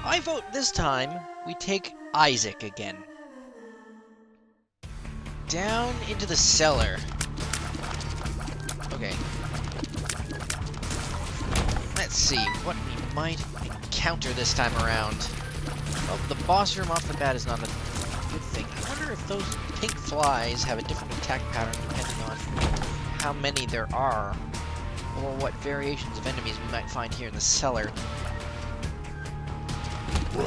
I vote this time we take Isaac again. Down into the cellar. Okay. Let's see what we might encounter this time around. Well, the boss room off the bat is not a good thing. I wonder if those pink flies have a different attack pattern depending on how many there are, or what variations of enemies we might find here in the cellar. I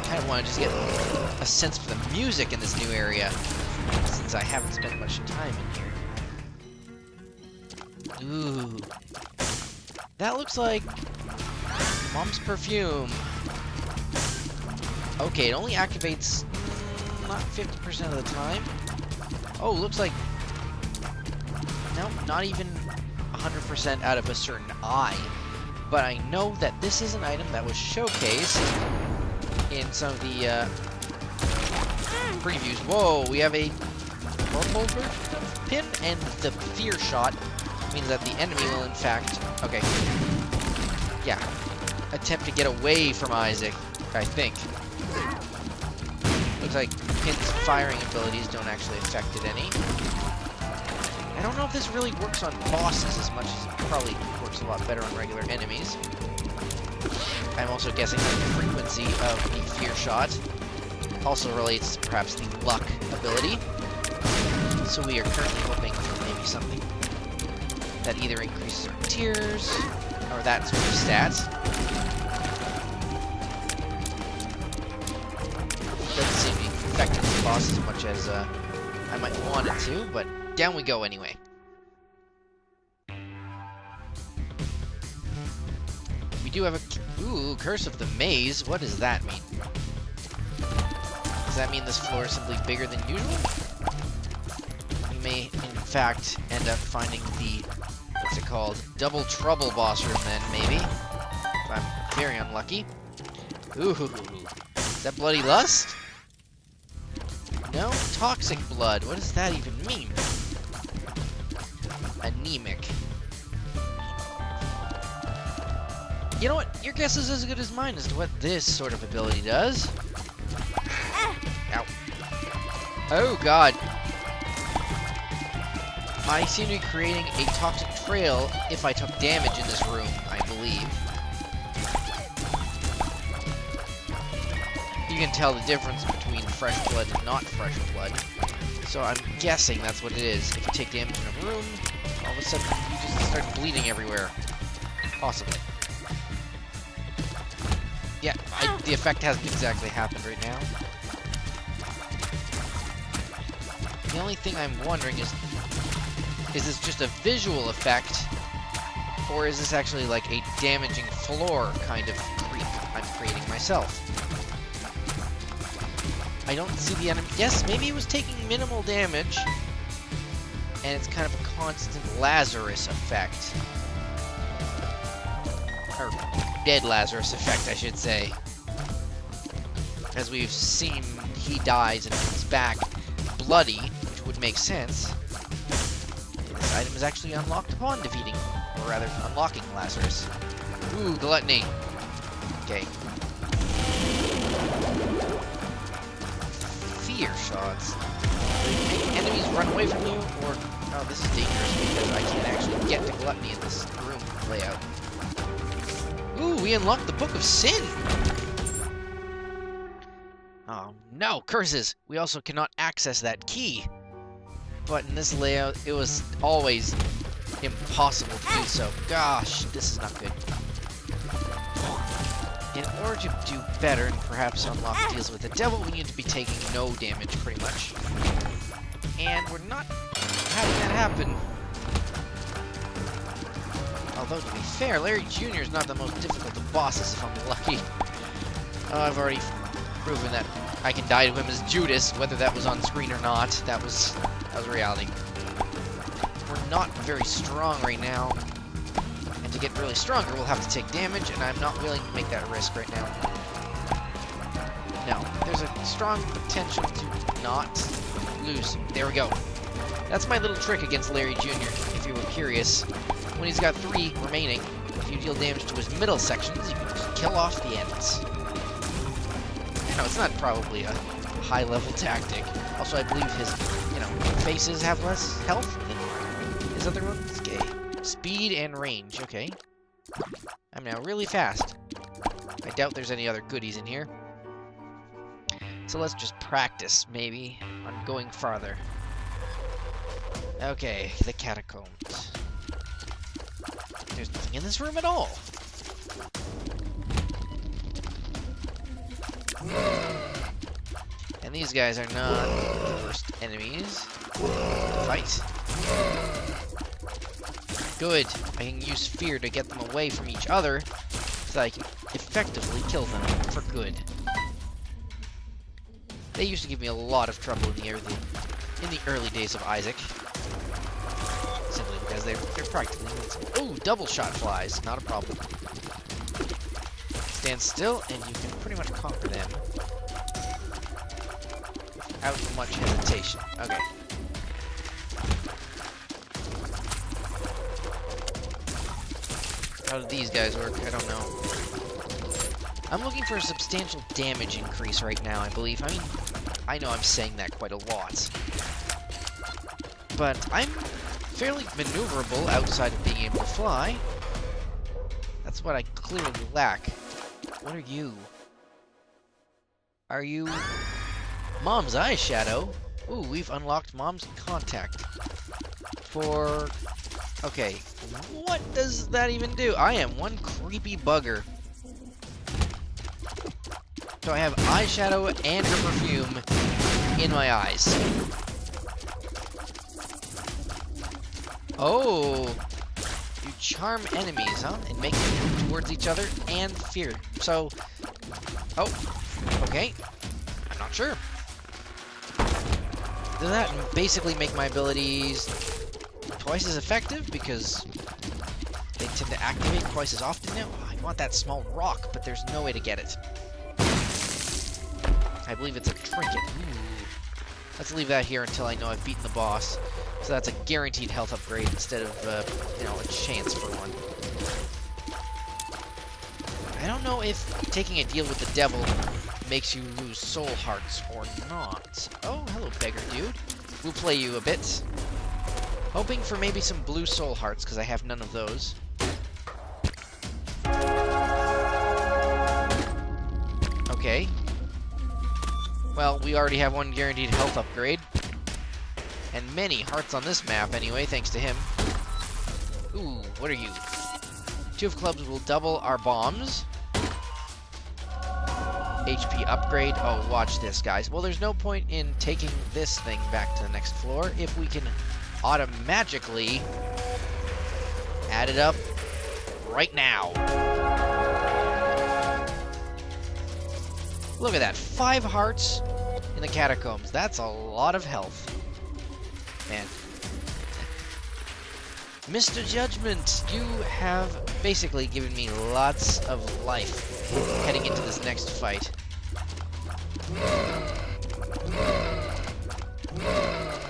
kind of want to just get a sense for the music in this new area, since I haven't spent much time in here. Ooh. That looks like Mom's perfume. Okay, it only activates not 50% of the time. Oh, looks like... Nope, not even 100% out of a certain eye. But I know that this is an item that was showcased in some of the previews. Whoa, we have a purple version of Pin, and the fear shot means that the enemy will in fact... Okay. Yeah. Attempt to get away from Isaac, I think. Looks like Pin's firing abilities don't actually affect it any. I don't know if this really works on bosses as much as it probably works a lot better on regular enemies. I'm also guessing that the frequency of the fear shot also relates to perhaps the luck ability. So we are currently hoping for maybe something that either increases our tears or that sort of stat. Doesn't seem to be affecting the boss as much as I might want it to, but down we go anyway. We do have a... Ooh, Curse of the Maze. What does that mean? Does that mean this floor is simply bigger than usual? We may, in fact, end up finding the... What's it called? Double Trouble boss room then, maybe? If I'm very unlucky. Ooh. Is that Bloody Lust? No? Toxic blood. What does that even mean? Anemic. You know what? Your guess is as good as mine as to what this sort of ability does. Ow. Oh, God. I seem to be creating a toxic trail if I took damage in this room, I believe. You can tell the difference between fresh blood and not fresh blood. So I'm guessing that's what it is. If you take damage in a room, all of a sudden you just start bleeding everywhere. Possibly. Yeah, the effect hasn't exactly happened right now. The only thing I'm wondering is this just a visual effect, or is this actually like a damaging floor kind of creep I'm creating myself? I don't see the enemy. Yes, maybe it was taking minimal damage, and it's kind of a constant Lazarus effect. Or dead Lazarus effect, I should say. As we've seen, he dies and comes back bloody, which would make sense. This item is actually unlocked upon defeating, or rather, unlocking Lazarus. Ooh, Gluttony. Okay. Fear shots. Make enemies run away from you, or... Oh, this is dangerous because I can't actually get to Gluttony in this room layout. Ooh, we unlocked the Book of Sin! Oh, no! Curses! We also cannot access that key. But in this layout, it was always impossible to do so. Gosh, this is not good. In order to do better and perhaps unlock deals with the devil, we need to be taking no damage, pretty much. And we're not having that happen. Although, to be fair, Larry Jr. is not the most difficult of bosses, if I'm lucky. Oh, I've already proven that I can die to him as Judas, whether that was on screen or not. That was reality. We're not very strong right now. And to get really stronger, we'll have to take damage, and I'm not willing to make that risk right now. No, there's a strong potential to not lose. There we go. That's my little trick against Larry Jr., if you were curious. When he's got 3 remaining, If you deal damage to his middle sections, you can just kill off the ends. No, it's not probably a high-level tactic. Also, I believe his, faces have less health than his other ones. Okay. Speed and range. Okay. I'm now really fast. I doubt there's any other goodies in here. So let's just practice, maybe, on going farther. Okay, the Catacombs. There's nothing in this room at all. And these guys are not the worst enemies to fight. Good. I can use fear to get them away from each other so that I can effectively kill them for good. They used to give me a lot of trouble in the early days of Isaac. Simply because they're practically invincible. Oh, double shot flies. Not a problem. Stand still and you can pretty much conquer them without much hesitation. Okay. How do these guys work? I don't know. I'm looking for a substantial damage increase right now, I believe. I mean, I know I'm saying that quite a lot. But I'm fairly maneuverable outside of being able to fly. That's what I clearly lack. What are you? Are you... Mom's Eyeshadow? Ooh, we've unlocked Mom's Contact. For... Okay, what does that even do? I am one creepy bugger. So I have eyeshadow and her perfume in my eyes. Oh, you charm enemies, huh? And make them move towards each other and fear. So, oh, okay. I'm not sure. Does that basically make my abilities twice as effective because they tend to activate twice as often now? Oh, I want that small rock, but there's no way to get it. I believe it's a trinket. Ooh. Let's leave that here until I know I've beaten the boss. So that's a guaranteed health upgrade instead of, a chance for one. I don't know if taking a deal with the devil makes you lose soul hearts or not. Oh, hello, beggar dude. We'll play you a bit. Hoping for maybe some blue soul hearts, because I have none of those. Okay. Well, we already have one guaranteed health upgrade. And many hearts on this map anyway, thanks to him. Ooh, what are you? 2 of clubs will double our bombs. HP upgrade. Oh, watch this, guys. Well, there's no point in taking this thing back to the next floor if we can automatically add it up right now. Look at that. 5 hearts in the Catacombs. That's a lot of health. Man. Mr. Judgment, you have basically given me lots of life heading into this next fight.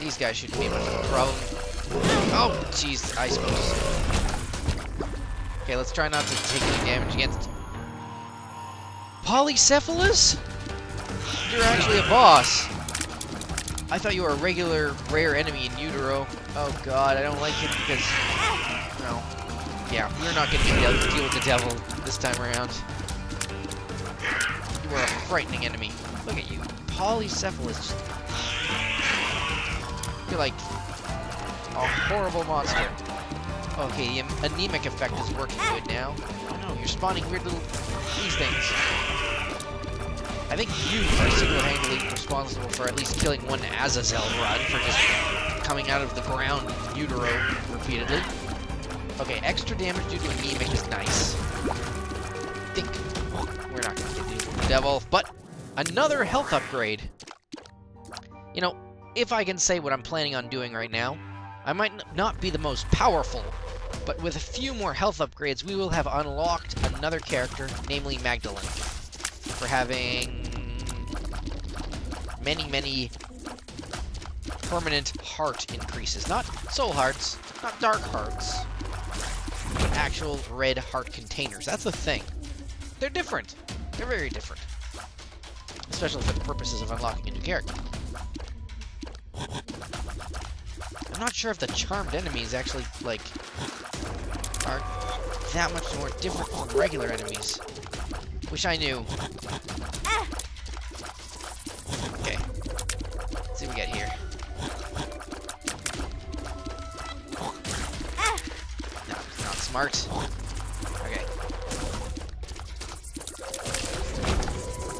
These guys shouldn't be much of a problem. Oh, jeez, I suppose. Okay, let's try not to take any damage against Polycephalus? You're actually a boss. I thought you were a regular rare enemy in Utero. Oh god, I don't like it because... No. Yeah, we're not going to deal with the devil this time around. You are a frightening enemy. Look at you. Polycephalus. You're like a horrible monster. Okay, the anemic effect is working good now. Oh no, you're spawning weird little... these things. I think you are single-handedly responsible for at least killing one Azazel run for just coming out of the ground in Utero repeatedly. Okay, extra damage due to anemic is nice. I think we're not going to get the devil, but another health upgrade. You know, if I can say what I'm planning on doing right now, I might not be the most powerful, but with a few more health upgrades, we will have unlocked another character, namely Magdalene, for having many permanent heart increases. Not soul hearts, not dark hearts, but actual red heart containers. That's the thing. They're different. They're very different. Especially for the purposes of unlocking a new character. I'm not sure if the charmed enemies actually, like, are that much more different from regular enemies. Wish I knew. Okay. Let's see what we got here. No, not smart. Okay.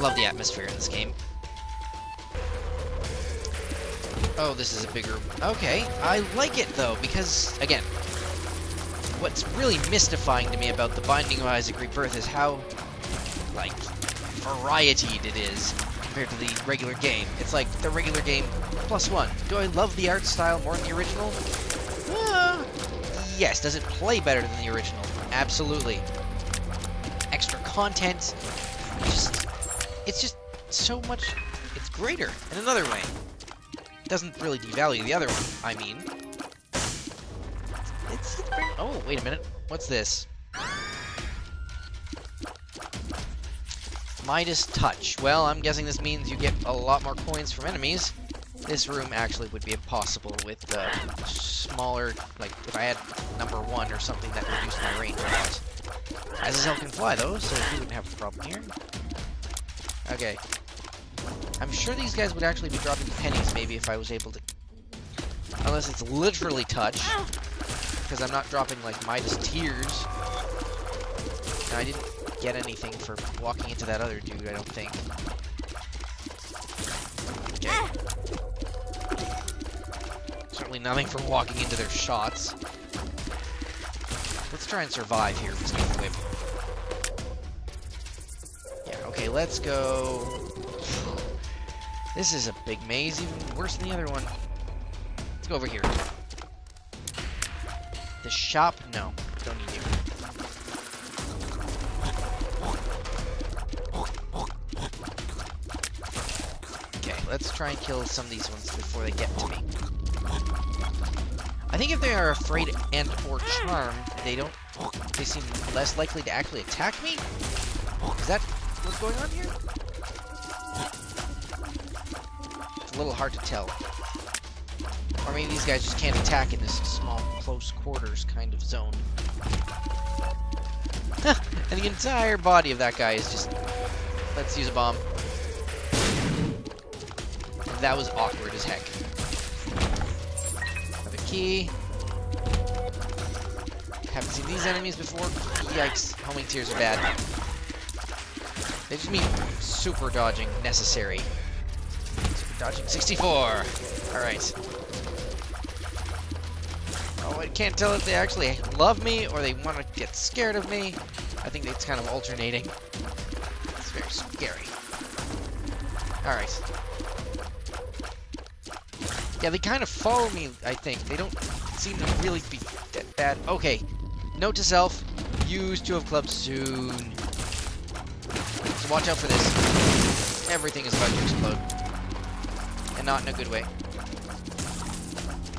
Love the atmosphere in this game. Oh, this is a big room. Okay, I like it though, because, again, what's really mystifying to me about the Binding of Isaac Rebirth is how, like, varietied it is compared to the regular game. It's like the regular game +1. Do I love the art style more than the original? Yes. Does it play better than the original? Absolutely. Extra content. It's just so much. It's greater in another way. It doesn't really devalue the other one, I mean. It's oh, wait a minute. What's this? Midas Touch. Well, I'm guessing this means you get a lot more coins from enemies. This room actually would be impossible with smaller, like, if I had number 1 or something that reduced my range a lot. Azazel can fly, though, so he wouldn't have a problem here. Okay. I'm sure these guys would actually be dropping pennies, maybe, if I was able to... Unless it's literally touch. Because I'm not dropping, like, Midas Tears. No, I didn't get anything for walking into that other dude, I don't think. Okay. Certainly nothing for walking into their shots. Let's try and survive here with this new whip. Yeah, okay, let's go... This is a big maze, even worse than the other one. Let's go over here. The shop? No, don't need you. Okay, let's try and kill some of these ones before they get to me. I think if they are afraid and or charmed, they seem less likely to actually attack me? Is that what's going on here? It's a little hard to tell. Or maybe these guys just can't attack in this small, close quarters kind of zone. And the entire body of that guy is just... Let's use a bomb. That was awkward as heck. Another key. Haven't seen these enemies before. Yikes. Homing tears are bad. They just mean super dodging necessary. Super dodging 64. Alright. Oh, I can't tell if they actually love me or they want to get scared of me. I think it's kind of alternating. It's very scary. Alright. Yeah, they kind of follow me, I think. They don't seem to really be that bad. Okay. Note to self. Use 2 of clubs soon. So watch out for this. Everything is about to explode. And not in a good way.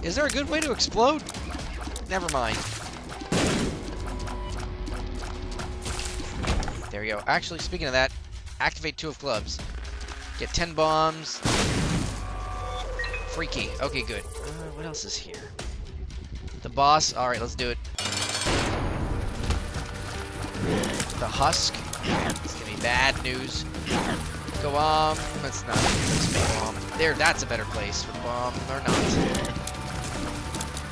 Is there a good way to explode? Never mind. There we go. Actually, speaking of that, activate 2 of clubs. Get 10 bombs. Free key. Okay, good. What else is here? The boss. Alright, let's do it. The husk. It's gonna be bad news. Go on. Let's not. Let's make bomb. There, that's a better place for bomb. Or not.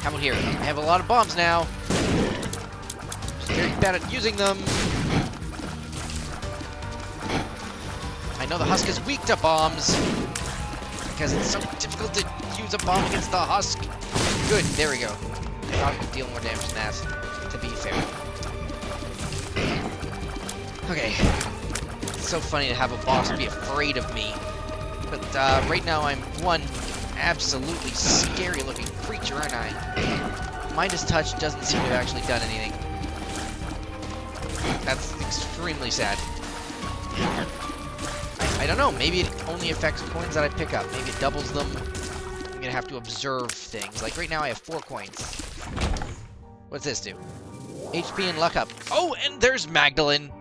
How about here? I have a lot of bombs now. Just very bad at using them. I know the husk is weak to bombs. Because it's so difficult to use a bomb against the husk. Good, there we go. I thought I could deal more damage than that, to be fair. Okay. It's so funny to have a boss be afraid of me. But right now I'm one absolutely scary looking creature, aren't I? Midas Touch doesn't seem to have actually done anything. That's extremely sad. I don't know, maybe it only affects coins that I pick up. Maybe it doubles them. I'm gonna have to observe things. Like right now I have 4 coins. What's this do? HP and luck up. Oh, and there's Magdalene.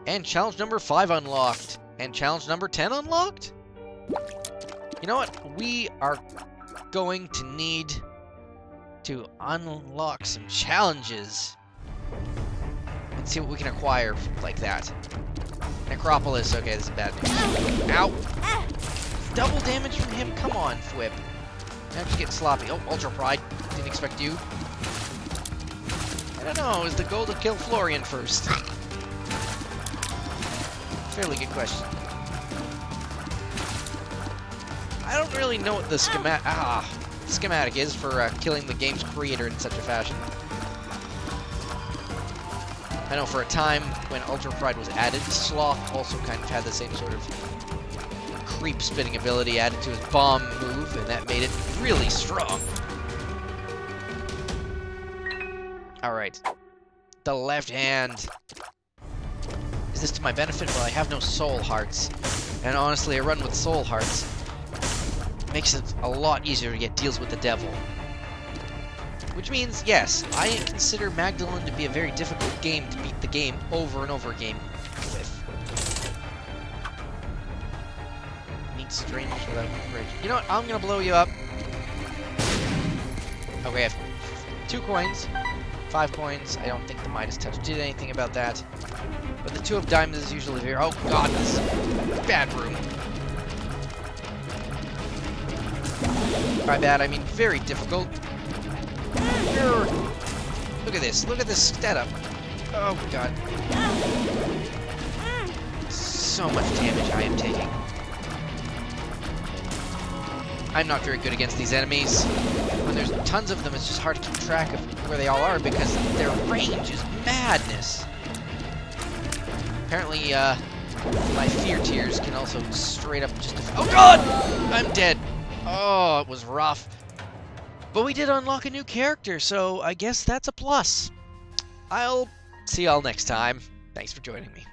And challenge number 5 unlocked. And challenge number 10 unlocked? You know what? We are going to need to unlock some challenges. And see what we can acquire like that. Necropolis. Okay, this is bad news. Ow! Double damage from him? Come on, Fwip. I'm just getting sloppy. Oh, Ultra Pride. Didn't expect you. I don't know. Is the goal to kill Florian first? Fairly good question. I don't really know what the schematic is for killing the game's creator in such a fashion. I know for a time when Ultra Pride was added, Sloth also kind of had the same sort of creep spinning ability added to his bomb move, and that made it really strong. Alright. The left hand. Is this to my benefit? Well, I have no soul hearts. And honestly, a run with soul hearts makes it a lot easier to get deals with the devil. Which means, yes, I consider Magdalene to be a very difficult game to beat the game over and over again with. Neat strange without bridge. You know what? I'm gonna blow you up. Okay, I have 2 coins. 5 coins. I don't think the Midas Touch did anything about that. But the 2 of diamonds is usually very... Oh god, this is a bad room. By bad, I mean very difficult. Look at this. Look at this setup. Oh god. So much damage I am taking. I'm not very good against these enemies. When there's tons of them, it's just hard to keep track of where they all are because their range is madness. Apparently, my fear tears can also straight up just... Oh god! I'm dead. Oh, it was rough. But we did unlock a new character, so I guess that's a plus. I'll see y'all next time. Thanks for joining me.